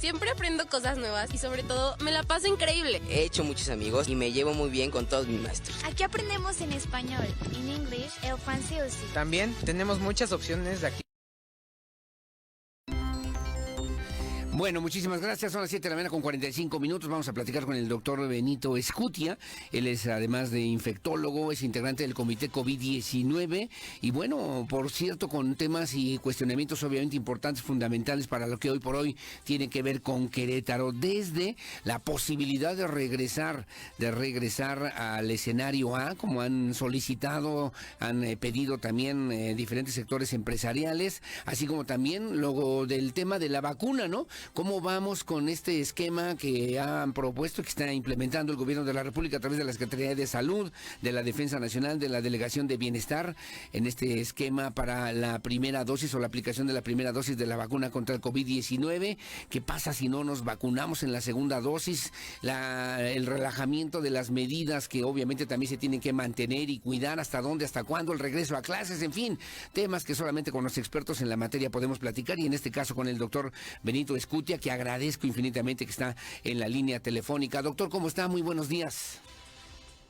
Siempre aprendo cosas nuevas y sobre todo me la paso increíble. He hecho muchos amigos y me llevo muy bien con todos mis maestros. Aquí aprendemos en español, en inglés, el francés. También tenemos muchas opciones de aquí. Bueno, muchísimas gracias. Son las 7 de la mañana con 45 minutos. Vamos a platicar con el doctor Benito Escutia. Él es, además de infectólogo, es integrante del comité COVID-19. Y bueno, por cierto, con temas y cuestionamientos obviamente importantes, fundamentales para lo que hoy por hoy tiene que ver con Querétaro. Desde la posibilidad de regresar al escenario A, como han solicitado, han pedido también diferentes sectores empresariales, así como también luego del tema de la vacuna, ¿no? ¿Cómo vamos con este esquema que han propuesto, que está implementando el gobierno de la República a través de la Secretaría de Salud, de la Defensa Nacional, de la Delegación de Bienestar, en este esquema para la primera dosis o la aplicación de la primera dosis de la vacuna contra el COVID-19? ¿Qué pasa si no nos vacunamos en la segunda dosis? El relajamiento de las medidas que obviamente también se tienen que mantener y cuidar, hasta dónde, hasta cuándo, el regreso a clases, en fin, temas que solamente con los expertos en la materia podemos platicar, y en este caso con el doctor Benito Escutia, que agradezco infinitamente que está en la línea telefónica. Doctor, ¿cómo está? Muy buenos días.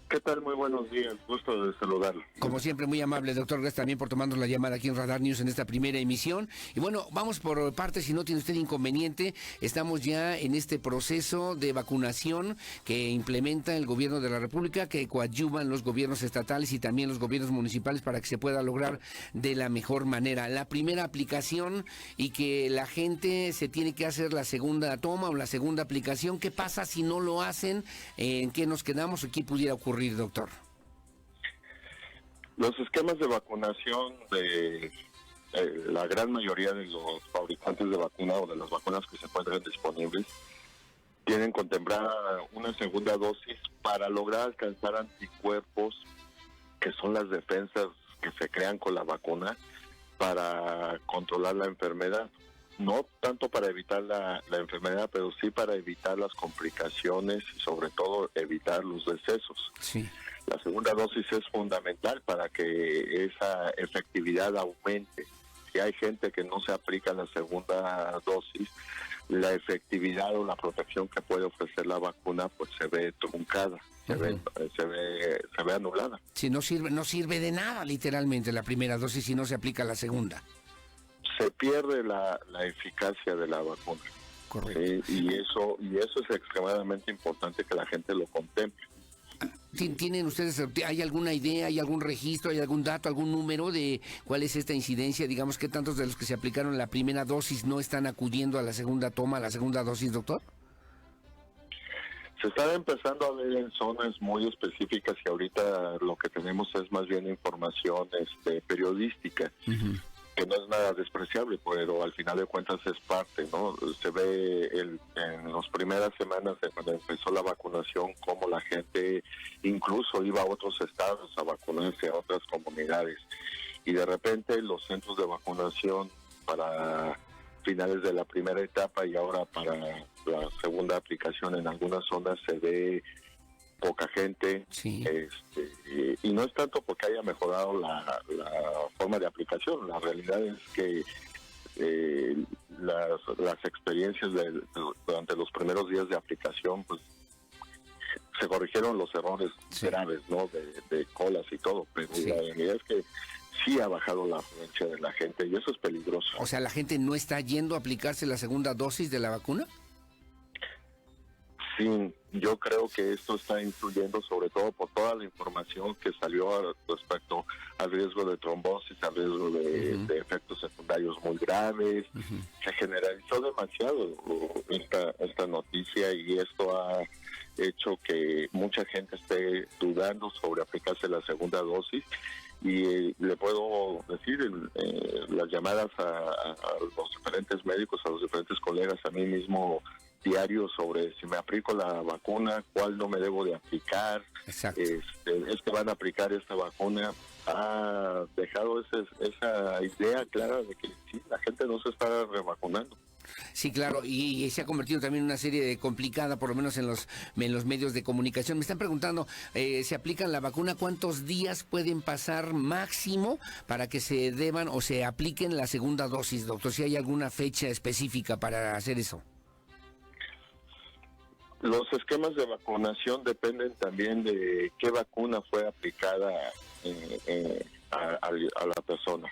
¿Qué tal? Muy buenos días, gusto de saludarlo. Como siempre, muy amable, doctor. Gracias también por tomarnos la llamada aquí en Radar News en esta primera emisión. Y bueno, vamos por partes, si no tiene usted inconveniente. Estamos ya en este proceso de vacunación que implementa el gobierno de la República, que coadyuvan los gobiernos estatales y también los gobiernos municipales para que se pueda lograr de la mejor manera. La primera aplicación, y que la gente se tiene que hacer la segunda toma o la segunda aplicación. ¿Qué pasa si no lo hacen? ¿En qué nos quedamos o qué pudiera ocurrir, doctor? Los esquemas de vacunación de la gran mayoría de los fabricantes de vacuna o de las vacunas que se encuentran disponibles tienen contemplada una segunda dosis para lograr alcanzar anticuerpos, que son las defensas que se crean con la vacuna para controlar la enfermedad. No tanto para evitar la enfermedad, pero sí para evitar las complicaciones y sobre todo evitar los decesos. Sí. La segunda dosis es fundamental para que esa efectividad aumente. Si hay gente que no se aplica la segunda dosis, la efectividad o la protección que puede ofrecer la vacuna pues se ve truncada, se ve anulada. Sí, no sirve de nada literalmente la primera dosis si no se aplica la segunda. Se pierde la eficacia de la vacuna. Correcto. Y eso es extremadamente importante que la gente lo contemple. ¿Tienen ustedes, hay alguna idea, hay algún registro, hay algún dato, algún número de cuál es esta incidencia? Digamos, ¿qué tantos de los que se aplicaron la primera dosis no están acudiendo a la segunda toma, a la segunda dosis, doctor? Se está empezando a ver en zonas muy específicas y ahorita lo que tenemos es más bien información periodística. Uh-huh. Que no es nada despreciable, pero al final de cuentas es parte, ¿no? Se ve en las primeras semanas de cuando empezó la vacunación, cómo la gente incluso iba a otros estados a vacunarse, a otras comunidades. Y de repente los centros de vacunación para finales de la primera etapa y ahora para la segunda aplicación en algunas zonas se ve poca gente. Sí. Y no es tanto porque haya mejorado la forma de aplicación, la realidad es que las experiencias durante los primeros días de aplicación pues se corrigieron los errores graves, ¿no? de colas y todo, pero la realidad es que sí ha bajado la afluencia de la gente y eso es peligroso. O sea, ¿la gente no está yendo a aplicarse la segunda dosis de la vacuna? Sí, yo creo que esto está influyendo sobre todo por toda la información que salió respecto al riesgo de trombosis, al riesgo de efectos secundarios muy graves. Se generalizó demasiado esta noticia y esto ha hecho que mucha gente esté dudando sobre aplicarse la segunda dosis. Y le puedo decir, las llamadas a los diferentes médicos, a los diferentes colegas, a mí mismo diario sobre si me aplico la vacuna, cuál no me debo de aplicar. Exacto. Es que van a aplicar esta vacuna. Ha dejado esa idea clara de que sí, la gente no se está revacunando. Sí, claro, y se ha convertido también en una serie de complicada, por lo menos en los medios de comunicación. Me están preguntando, ¿se aplican la vacuna? ¿Cuántos días pueden pasar máximo para que se deban o se apliquen la segunda dosis, doctor? Si hay alguna fecha específica para hacer eso. Los esquemas de vacunación dependen también de qué vacuna fue aplicada a la persona.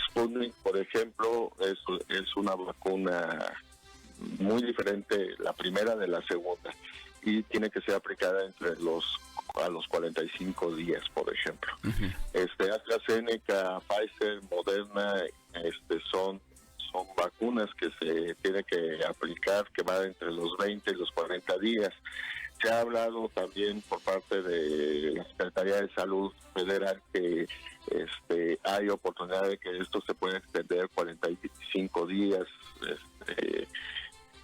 Sputnik, por ejemplo, es una vacuna muy diferente, la primera de la segunda, y tiene que ser aplicada a los 45 días, por ejemplo. AstraZeneca, Pfizer, Moderna, son vacunas que se tiene que aplicar, que van entre los 20 y los 40 días. Se ha hablado también por parte de la Secretaría de Salud Federal que hay oportunidad de que esto se pueda extender 45 días,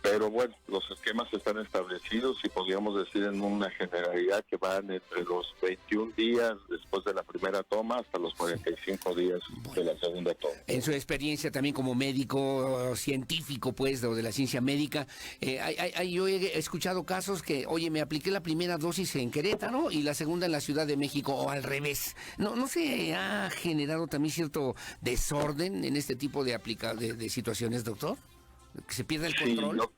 pero bueno, los esquemas están establecidos y podríamos decir en una generalidad que van entre los 21 días después de la primera toma hasta los 45 días de la segunda toma. En su experiencia también como médico científico, pues, o de la ciencia médica, yo he escuchado casos que, oye, me apliqué la primera dosis en Querétaro y la segunda en la Ciudad de México, o al revés. ¿No se ha generado también cierto desorden en este tipo de situaciones, doctor? ¿Que se pierda el control?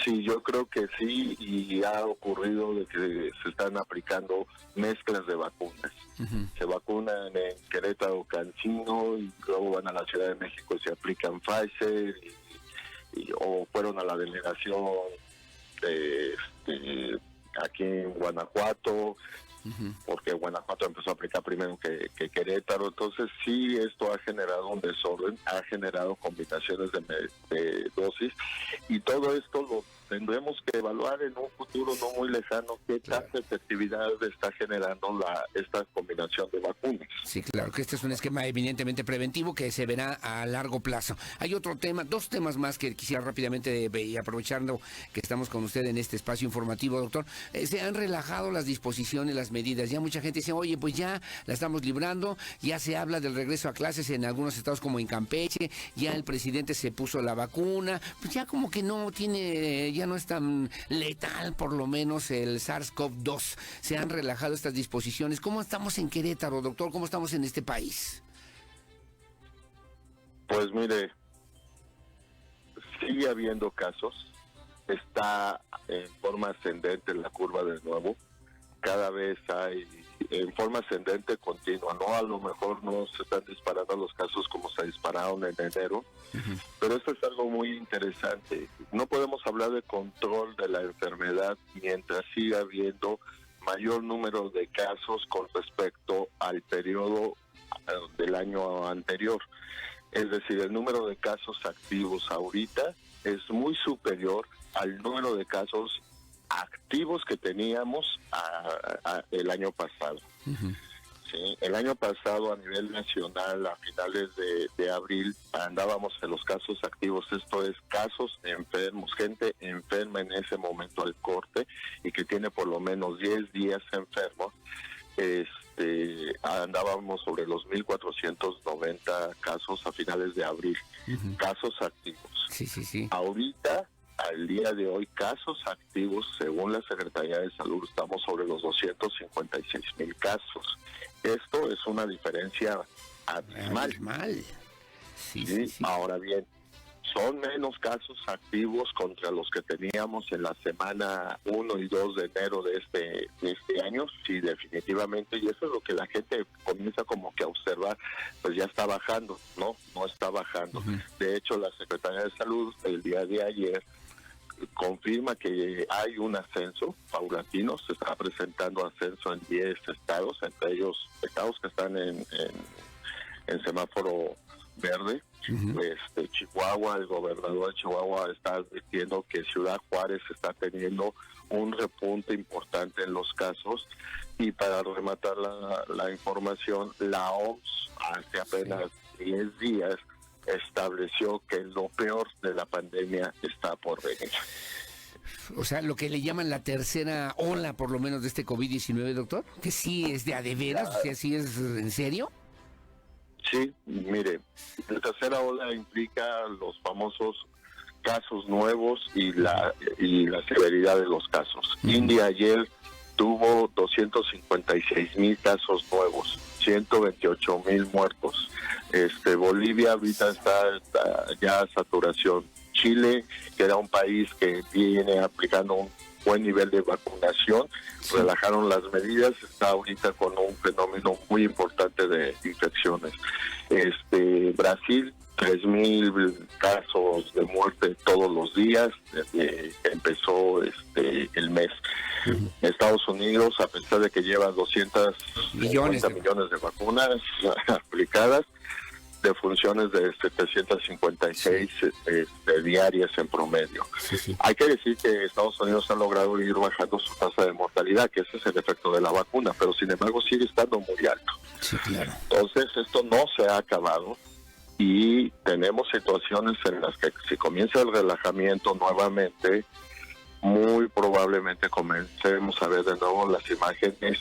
Yo creo que sí, y ha ocurrido de que se están aplicando mezclas de vacunas. Se vacunan en Querétaro, Cancino, y luego van a la Ciudad de México y se aplican Pfizer, o fueron a la delegación aquí en Guanajuato, porque Guanajuato empezó a aplicar primero que Querétaro. Entonces sí, esto ha generado un desorden, ha generado combinaciones de dosis, y todo esto lo tendremos que evaluar en un futuro no muy lejano, qué tanta efectividad está generando esta combinación de vacunas. Sí, claro, que este es un esquema eminentemente preventivo que se verá a largo plazo. Hay otro tema, dos temas más que quisiera rápidamente, y aprovechando que estamos con usted en este espacio informativo, doctor. Se han relajado las disposiciones, las medidas. Ya mucha gente dice, oye, pues ya la estamos librando, ya se habla del regreso a clases en algunos estados como en Campeche, ya el presidente se puso la vacuna, pues ya como que no tiene, ya no es tan letal, por lo menos el SARS-CoV-2. Se han relajado estas disposiciones. ¿Cómo estamos en Querétaro, doctor? ¿Cómo estamos en este país? Pues mire, sigue habiendo casos, está en forma ascendente la curva de nuevo, cada vez hay en forma ascendente continua, ¿no? A lo mejor no se están disparando los casos como se dispararon en enero, pero esto es algo muy interesante. No podemos hablar de control de la enfermedad mientras siga habiendo mayor número de casos con respecto al periodo del año anterior. Es decir, el número de casos activos ahorita es muy superior al número de casos activos que teníamos el año pasado. Sí, el año pasado a nivel nacional, a finales de abril, andábamos en los casos activos, esto es casos enfermos, gente enferma en ese momento al corte y que tiene por lo menos 10 días enfermo. Andábamos sobre los 1,490 casos a finales de abril, casos activos. Sí. Ahorita, al día de hoy, casos activos, según la Secretaría de Salud, estamos sobre los 256,000 casos. Esto es una diferencia abismal. Sí. Ahora bien, son menos casos activos contra los que teníamos en la semana 1 y 2 de enero de este año, sí, definitivamente, y eso es lo que la gente comienza como que a observar, pues ya está bajando, no está bajando. De hecho, la Secretaría de Salud el día de ayer confirma que hay un ascenso paulatino, se está presentando ascenso en 10 estados, entre ellos estados que están en semáforo verde. Chihuahua, el gobernador de Chihuahua está advirtiendo que Ciudad Juárez está teniendo un repunte importante en los casos, y para rematar la información, la OMS hace apenas 10 días estableció que lo peor de la pandemia está por venir. O sea, lo que le llaman la tercera ola, por lo menos, de este COVID-19, doctor, que sí es de a de veras, o sea, sí es en serio. Sí, mire, la tercera ola implica los famosos casos nuevos y la severidad de los casos. India ayer tuvo 256,000 casos nuevos, 128,000 muertos. Bolivia ahorita está ya a saturación. Chile, que era un país que viene aplicando buen nivel de vacunación, relajaron las medidas, está ahorita con un fenómeno muy importante de infecciones. Brasil, 3,000 casos de muerte todos los días desde que empezó el mes. Estados Unidos, a pesar de que lleva 250 millones de vacunas aplicadas, de funciones de 756 diarias en promedio. Hay que decir que Estados Unidos ha logrado ir bajando su tasa de mortalidad, que ese es el efecto de la vacuna, pero sin embargo sigue estando muy alto. Entonces esto no se ha acabado y tenemos situaciones en las que si comienza el relajamiento nuevamente, muy probablemente comencemos a ver de nuevo las imágenes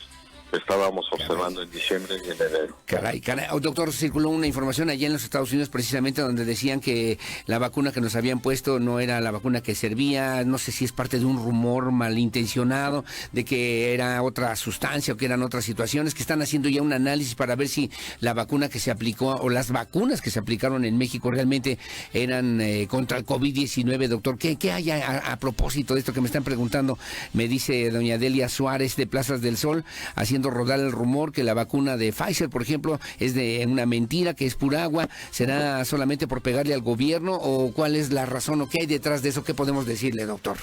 que estábamos observando en diciembre y en enero. Caray. Doctor, circuló una información allá en los Estados Unidos precisamente donde decían que la vacuna que nos habían puesto no era la vacuna que servía. No sé si es parte de un rumor malintencionado de que era otra sustancia o que eran otras situaciones, que están haciendo ya un análisis para ver si la vacuna que se aplicó o las vacunas que se aplicaron en México realmente eran contra el COVID-19, doctor. ¿Qué hay a propósito de esto que me están preguntando? Me dice doña Delia Suárez de Plazas del Sol, haciendo rodar el rumor que la vacuna de Pfizer, por ejemplo, es de una mentira, que es pura agua. ¿Será solamente por pegarle al gobierno o cuál es la razón o qué hay detrás de eso? ¿Qué podemos decirle, doctor?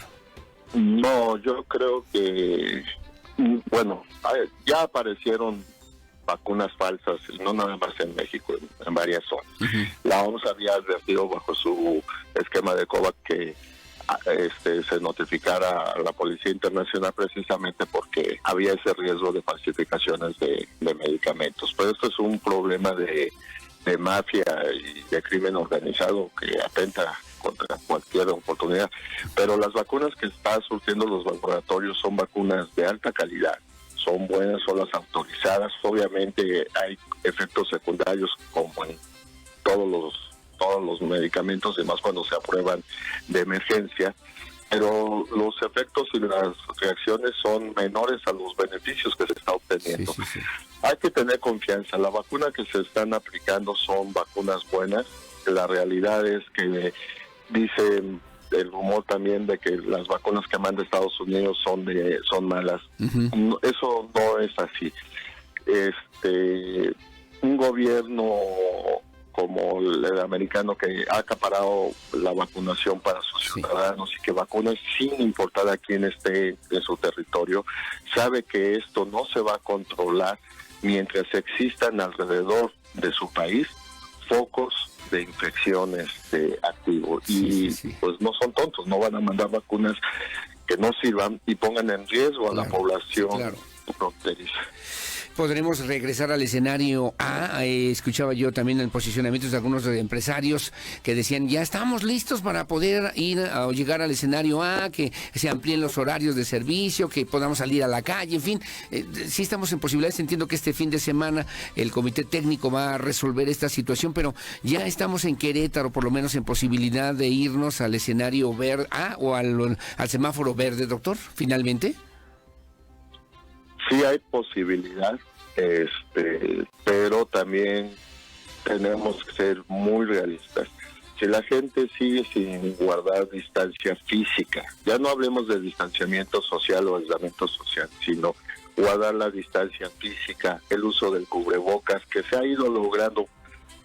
No, yo creo que, bueno, ya aparecieron vacunas falsas, no nada más en México, en varias zonas. La OMS había advertido bajo su esquema de COVAX que se notificara a la Policía Internacional precisamente porque había ese riesgo de falsificaciones de medicamentos. Pero esto es un problema de mafia y de crimen organizado que atenta contra cualquier oportunidad. Pero las vacunas que están surtiendo los laboratorios son vacunas de alta calidad, son buenas, son las autorizadas. Obviamente hay efectos secundarios como en todos los medicamentos, y más cuando se aprueban de emergencia, pero los efectos y las reacciones son menores a los beneficios que se está obteniendo. Hay que tener confianza. La vacuna que se están aplicando son vacunas buenas. La realidad es que dice el rumor también de que las vacunas que manda Estados Unidos son malas. Eso no es así. Un gobierno como el americano que ha acaparado la vacunación para sus ciudadanos y que vacuna sin importar a quién esté en su territorio, sabe que esto no se va a controlar mientras existan alrededor de su país focos de infecciones activos. Pues no son tontos, no van a mandar vacunas que no sirvan y pongan en riesgo a la población fronteriza. ¿Podremos regresar al escenario A? Escuchaba yo también en posicionamientos de algunos empresarios que decían, ya estamos listos para poder ir o llegar al escenario A, que se amplíen los horarios de servicio, que podamos salir a la calle, en fin. Sí estamos en posibilidades. Entiendo que este fin de semana el comité técnico va a resolver esta situación, pero ya estamos en Querétaro, por lo menos en posibilidad de irnos al escenario verde A o al semáforo verde, doctor, finalmente. Sí hay posibilidad, pero también tenemos que ser muy realistas. Si la gente sigue sin guardar distancia física, ya no hablemos de distanciamiento social o aislamiento social, sino guardar la distancia física, el uso del cubrebocas, que se ha ido logrando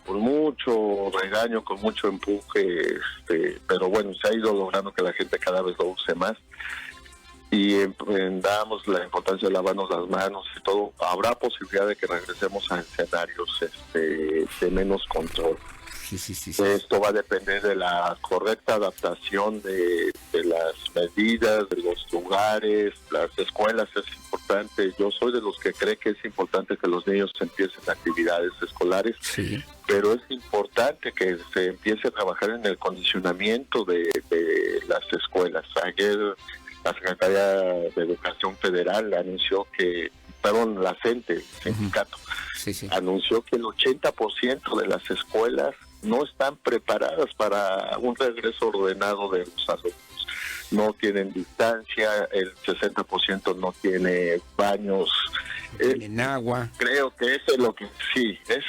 con mucho regaño, con mucho empuje, pero bueno, se ha ido logrando que la gente cada vez lo use más. Y damos la importancia de lavarnos las manos y todo. Habrá posibilidad de que regresemos a escenarios de menos control. Esto va a depender de la correcta adaptación de las medidas, de los lugares, las escuelas. Es importante. Yo soy de los que cree que es importante que los niños empiecen actividades escolares, pero es importante que se empiece a trabajar en el condicionamiento de las escuelas. Ayer la Secretaría de Educación Federal anunció que, la CENTE, el sindicato, anunció que el 80% de las escuelas no están preparadas para un regreso ordenado de los alumnos. No tienen distancia, el 60% no tiene baños en agua. Creo que eso es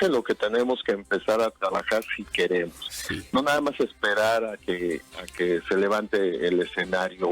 lo que tenemos que empezar a trabajar si queremos. Sí. No nada más esperar a que se levante el escenario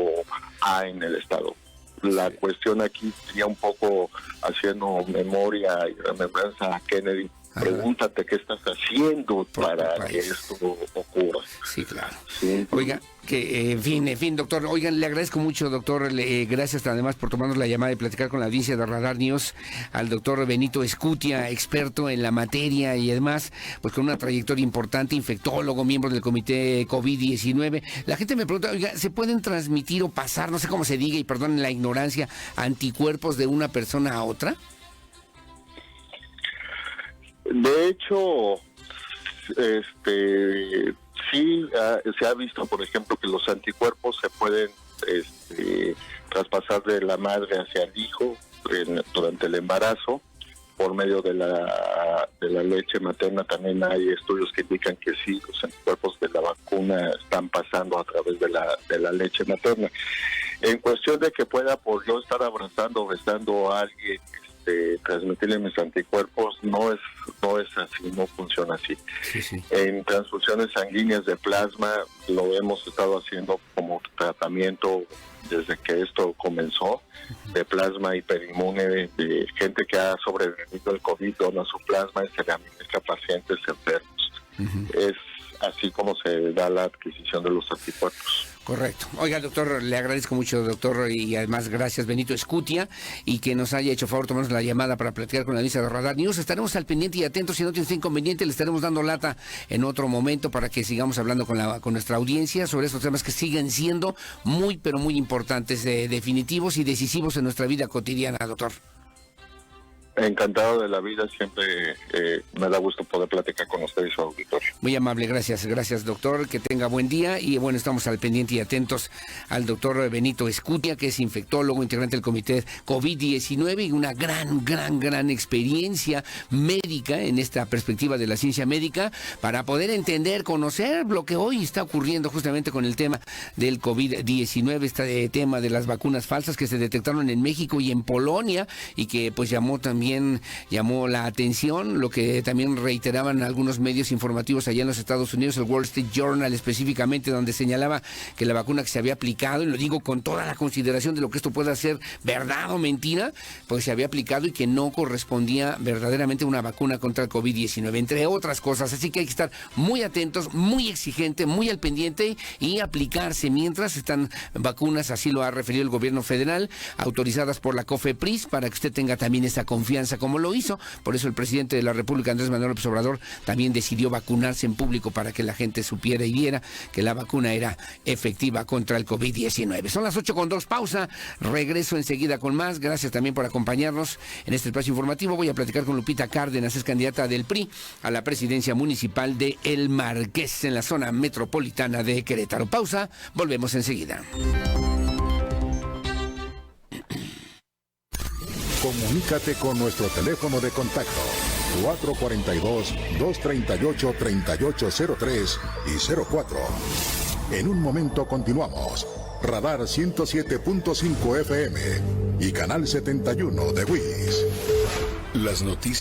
A en el estado. La cuestión aquí sería un poco haciendo memoria y remembranza a Kennedy. Pregúntate qué estás haciendo para que esto ocurra. Sí, claro. Sí. Oiga, que en fin, doctor. Oigan, le agradezco mucho, doctor. Gracias además por tomarnos la llamada y platicar con la audiencia de Radar News, al doctor Benito Escutia, experto en la materia y además, pues con una trayectoria importante, infectólogo, miembro del comité COVID-19. La gente me pregunta, oiga, ¿se pueden transmitir o pasar, no sé cómo se diga, y perdonen la ignorancia, anticuerpos de una persona a otra? De hecho, sí se ha visto, por ejemplo, que los anticuerpos se pueden traspasar de la madre hacia el hijo durante el embarazo por medio de la leche materna. También hay estudios que indican que sí, los anticuerpos de la vacuna están pasando a través de la leche materna. En cuestión de que pueda por yo estar abrazando o besando a alguien, transmitirle mis anticuerpos, no es así, no funciona así. Sí. En transfusiones sanguíneas de plasma lo hemos estado haciendo como tratamiento desde que esto comenzó, de plasma hiperinmune, de gente que ha sobrevivido al COVID, dona su plasma y se le administra a pacientes enfermos. Es así como se da la adquisición de los anticuerpos. Correcto. Oiga, doctor, le agradezco mucho, doctor, y además gracias, Benito Escutia, y que nos haya hecho favor tomarnos la llamada para platicar con la audiencia de Radar News. Estaremos al pendiente y atentos. Si no tiene inconveniente, le estaremos dando lata en otro momento para que sigamos hablando con nuestra audiencia sobre estos temas que siguen siendo muy, pero muy importantes, definitivos y decisivos en nuestra vida cotidiana, doctor. Encantado de la vida, siempre me da gusto poder platicar con usted y su auditorio. Muy amable, gracias, doctor, que tenga buen día y bueno, estamos al pendiente y atentos al doctor Benito Escutia, que es infectólogo, integrante del comité COVID-19 y una gran experiencia médica en esta perspectiva de la ciencia médica para poder entender, conocer lo que hoy está ocurriendo justamente con el tema del COVID-19, este tema de las vacunas falsas que se detectaron en México y en Polonia y que pues llamó la atención, lo que también reiteraban algunos medios informativos allá en los Estados Unidos, el Wall Street Journal específicamente, donde señalaba que la vacuna que se había aplicado, y lo digo con toda la consideración de lo que esto pueda ser verdad o mentira, pues se había aplicado y que no correspondía verdaderamente a una vacuna contra el COVID-19, entre otras cosas. Así que hay que estar muy atentos, muy exigente, muy al pendiente y aplicarse mientras están vacunas, así lo ha referido el gobierno federal, autorizadas por la COFEPRIS, para que usted tenga también esa confianza como lo hizo. Por eso el presidente de la República, Andrés Manuel López Obrador, también decidió vacunarse en público para que la gente supiera y viera que la vacuna era efectiva contra el COVID-19. Son las 8:02, pausa, regreso enseguida con más. Gracias también por acompañarnos en este espacio informativo. Voy a platicar con Lupita Cárdenas, es candidata del PRI a la presidencia municipal de El Marqués, en la zona metropolitana de Querétaro. Pausa, volvemos enseguida. Comunícate con nuestro teléfono de contacto 442-238-3803 y 04. En un momento continuamos. Radar 107.5 FM y Canal 71 de WIS. Las noticias.